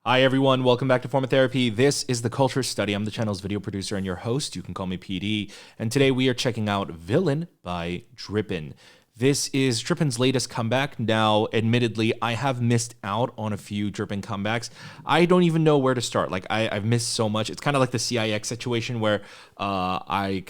Hi everyone, welcome back to Form of Therapy. This is the Culture Study. I'm the channel's video producer and your host. You can call me PD. And today we are checking out Villan by DRIPPIN. This is DRIPPIN's latest comeback. Now, admittedly, I have missed out on a few DRIPPIN comebacks. I don't even know where to start. I've missed so much. It's kind of like the CIX situation where I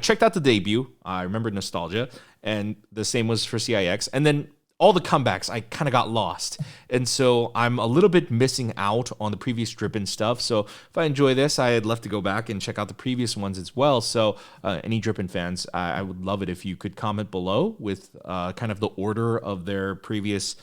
checked out the debut. I remember nostalgia, and the same was for CIX. And then all the comebacks, I kind of got lost. And so I'm a little bit missing out on the previous DRIPPIN stuff. So if I enjoy this, I'd love to go back and check out the previous ones as well. So any DRIPPIN fans, I would love it if you could comment below with kind of the order of their previous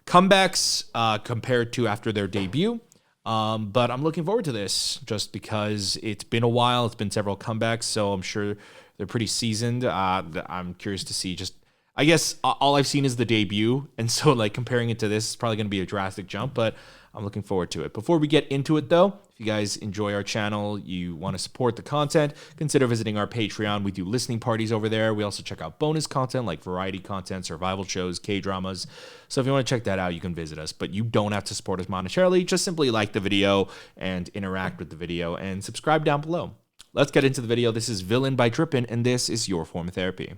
comebacks compared to after their debut. But I'm looking forward to this just because it's been a while. It's been several comebacks, so I'm sure they're pretty seasoned. I'm curious to see just, I guess all I've seen is the debut, and so like comparing it to this is probably going to be a drastic jump, but I'm looking forward to it. Before we get into it though, if you guys enjoy our channel, you want to support the content, consider visiting our Patreon. We do listening parties over there. We also check out bonus content like variety content, survival shows, K-dramas. So if you want to check that out, you can visit us, but you don't have to support us monetarily. Just simply like the video and interact with the video and subscribe down below. Let's get into the video. This is Villan by DRIPPIN, and this is your Form of Therapy.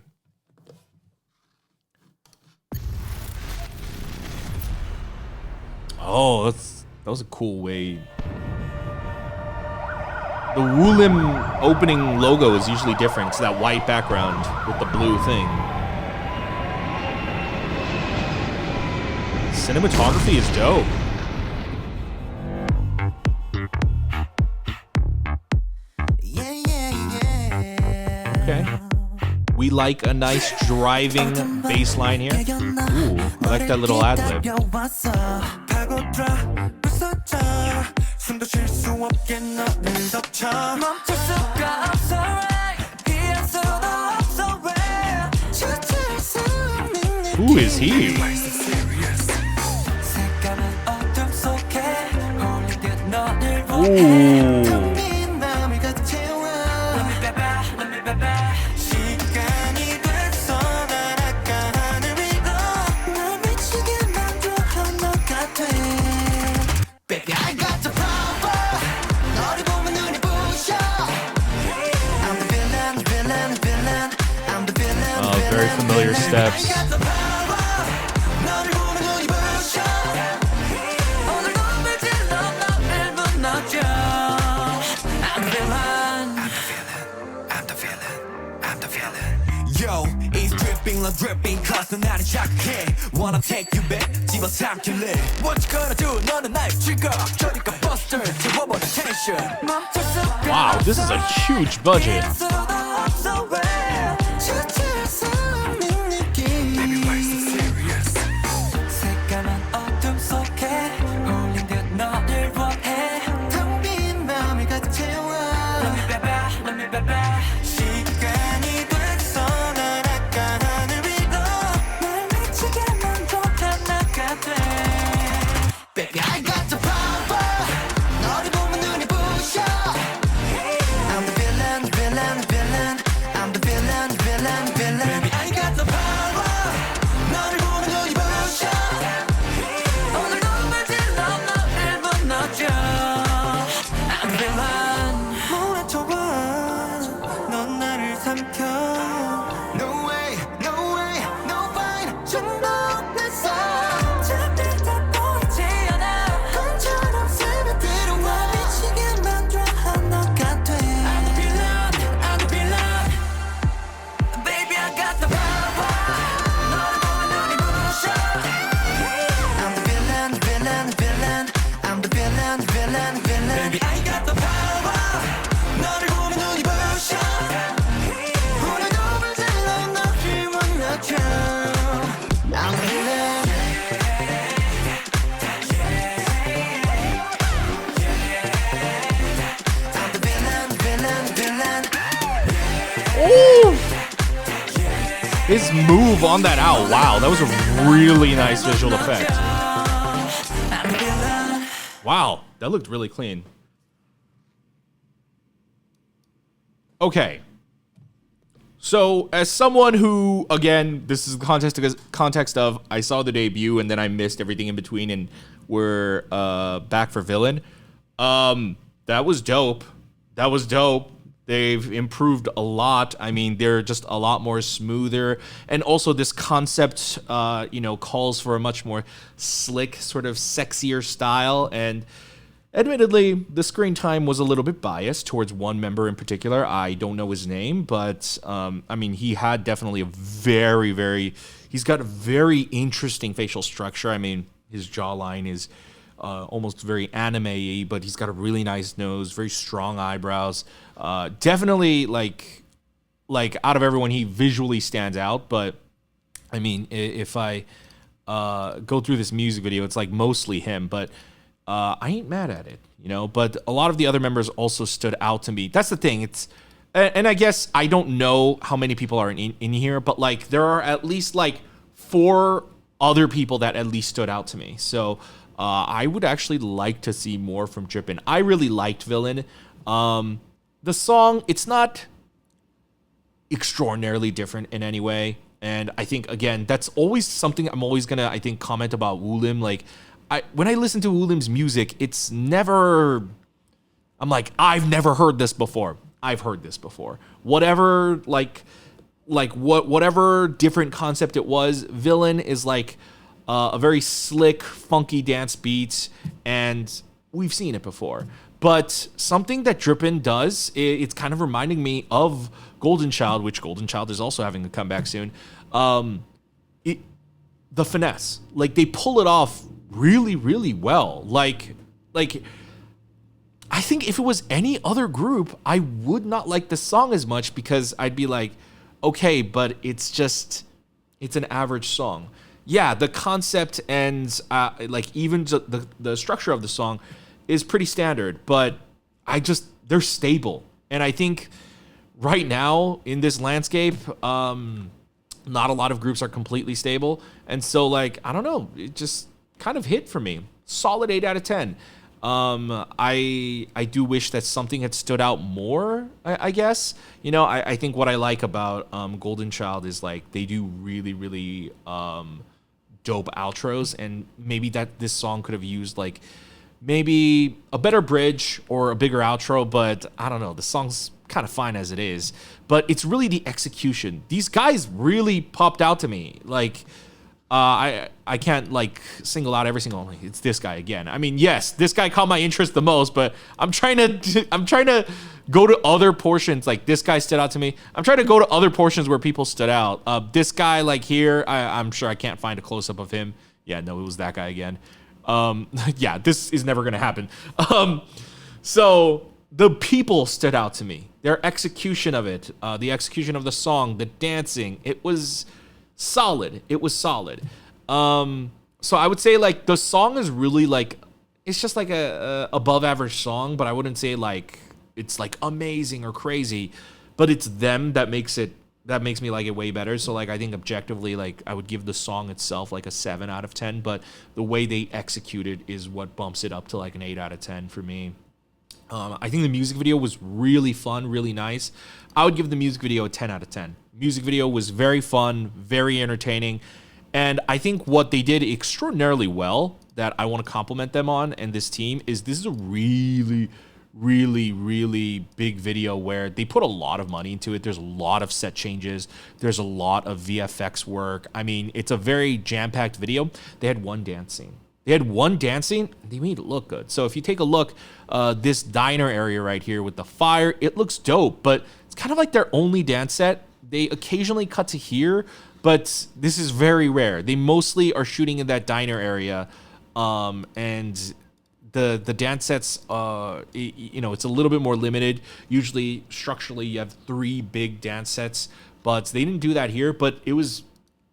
Oh, that was a cool way. The Wulim opening logo is usually different. It's that white background with the blue thing. Cinematography is dope. Okay. We like a nice driving bass line here. Ooh, I like that little ad-lib. Who is he? Ooh. Very familiar steps. Yo, it's dripping like dripping cause 나를 자극해 Wanna take you back 집어삼킬래 What you gonna do 너는 나의 trigger 저리가 buster 집어버려 tension Wow, this is a huge budget. His move on that out, wow, that was a really nice visual effect. Wow, that looked really clean. Okay. So, as someone who, again, this is the context of I saw the debut and then I missed everything in between and were back for Villan. That was dope. That was dope. They've improved a lot. I mean, they're just a lot more smoother. And also this concept, calls for a much more slick, sort of sexier style. And admittedly, the screen time was a little bit biased towards one member in particular. I don't know his name, but he had definitely he's got a very interesting facial structure. I mean, his jawline is almost very anime-y, but he's got a really nice nose, very strong eyebrows. Definitely like out of everyone, he visually stands out. But I mean, if I go through this music video, it's like mostly him, but I ain't mad at it, but a lot of the other members also stood out to me. That's the thing. And I guess I don't know how many people are in here, but like there are at least like 4 other people that at least stood out to me. So I would actually like to see more from DRIPPIN. I really liked Villan. The song, it's not extraordinarily different in any way. And I think, again, that's always something I'm always going to, I think, comment about Woolim. Like, when I listen to Woolim's music, it's never, I'm like, I've never heard this before. I've heard this before. Whatever, whatever different concept it was, Villan is like a very slick, funky dance beat, and we've seen it before. But something that DRIPPIN does, it's kind of reminding me of Golden Child, which Golden Child is also having a comeback soon. The finesse, like they pull it off really, really well. Like I think if it was any other group, I would not like the song as much because I'd be like, okay, but it's an average song. Yeah, the concept and even the structure of the song is pretty standard, but they're stable. And I think right now in this landscape, not a lot of groups are completely stable. And so I don't know, it just kind of hit for me. Solid 8 out of 10. I do wish that something had stood out more, I guess. I think what I like about Golden Child is like they do really, really dope outros, and maybe that this song could have used like maybe a better bridge or a bigger outro, but I don't know. The song's kind of fine as it is, but it's really the execution. These guys really popped out to me. Like, I can't like single out every single. It's this guy again. I mean, yes, this guy caught my interest the most, but I'm trying to go to other portions. Like this guy stood out to me. I'm trying to go to other portions where people stood out. This guy like here, I'm sure I can't find a close up of him. Yeah, no, it was that guy again. Yeah, this is never gonna happen. So the people stood out to me. Their execution of it, the execution of the song, the dancing, it was solid. It was solid. So I would say like the song is really like, it's just like a above average song, but I wouldn't say like it's like amazing or crazy, but it's them that makes me like it way better. So like I think objectively, like I would give the song itself like a 7 out of 10, but the way they execute it is what bumps it up to like an 8 out of 10 for me. I think the music video was really fun, really nice. I would give the music video a 10 out of 10. Music video was very fun, very entertaining. And I think what they did extraordinarily well that I want to compliment them on and this team is this is a really, really, really big video where they put a lot of money into it. There's a lot of set changes. There's a lot of VFX work. I mean, it's a very jam-packed video. They had one dance scene. They made it look good. So if you take a look, this diner area right here with the fire, it looks dope, but it's kind of like their only dance set. They occasionally cut to here, but this is very rare. They mostly are shooting in that diner area, and the dance sets, it's a little bit more limited. Usually, structurally, you have 3 big dance sets, but they didn't do that here, but it was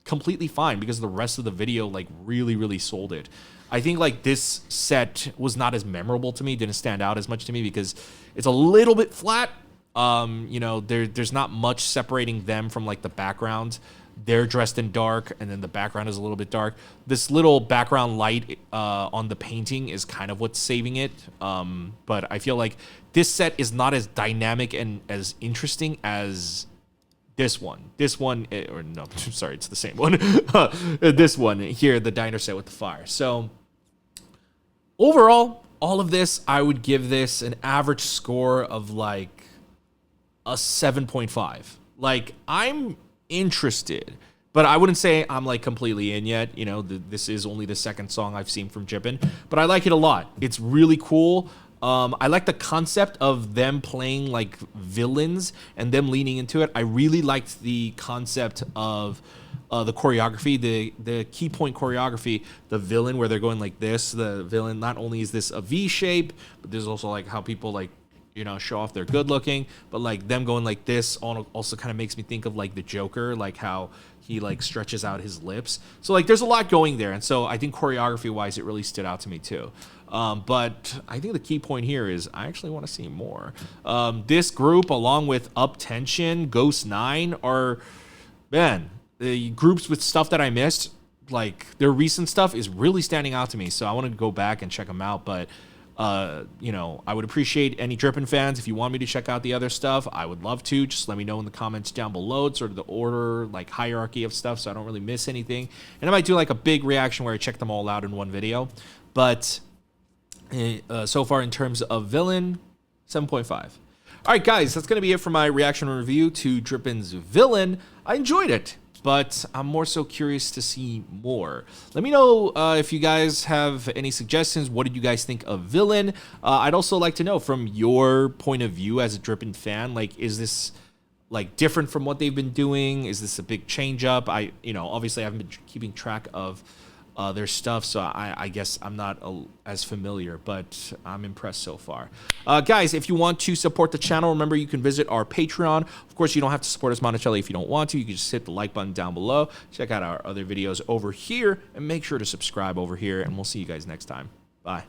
completely fine because the rest of the video, like, really, really sold it. I think, like, this set was not as memorable to me, didn't stand out as much to me because it's a little bit flat. There's not much separating them from, like, the background. They're dressed in dark, and then the background is a little bit dark. This little background light on the painting is kind of what's saving it. But I feel like this set is not as dynamic and as interesting as this one. It's the same one. This one here, the diner set with the fire. So overall, all of this, I would give this an average score of like a 7.5. Like, I'm interested, but I wouldn't say I'm like completely in yet. You know, this is only the second song I've seen from DRIPPIN, but I like it a lot. It's really cool. I like the concept of them playing like villains and them leaning into it. I really liked the concept of the choreography, the key point choreography, the villain where they're going like this. The villain, not only is this a V shape, but there's also like how people like, you know, show off they're good looking, but like them going like this also kind of makes me think of like the Joker, like how he like stretches out his lips. So like there's a lot going there. And so I think choreography wise, it really stood out to me too. But I think the key point here is I actually want to see more. This group, along with Up Tension, Ghost 9, are, man, the groups with stuff that I missed. Like their recent stuff is really standing out to me. So I want to go back and check them out. But you know, I would appreciate any DRIPPIN fans. If you want me to check out the other stuff, I would love to. Just let me know in the comments down below. It's sort of the order, like hierarchy of stuff, so I don't really miss anything. And I might do like a big reaction where I check them all out in one video. But so far in terms of Villan, 7.5. All right, guys, that's going to be it for my reaction and review to DRIPPIN's Villan. I enjoyed it, but I'm more so curious to see more. Let me know if you guys have any suggestions. What did you guys think of Villan? I'd also like to know from your point of view as a DRIPPIN fan, like, is this like different from what they've been doing? Is this a big change up? You know, obviously I haven't been keeping track of their stuff, so I guess I'm not as familiar, but I'm impressed so far. Guys, if you want to support the channel, remember you can visit our Patreon. Of course, you don't have to support us monetarily if you don't want to. You can just hit the like button down below. Check out our other videos over here, and make sure to subscribe over here, and we'll see you guys next time. Bye.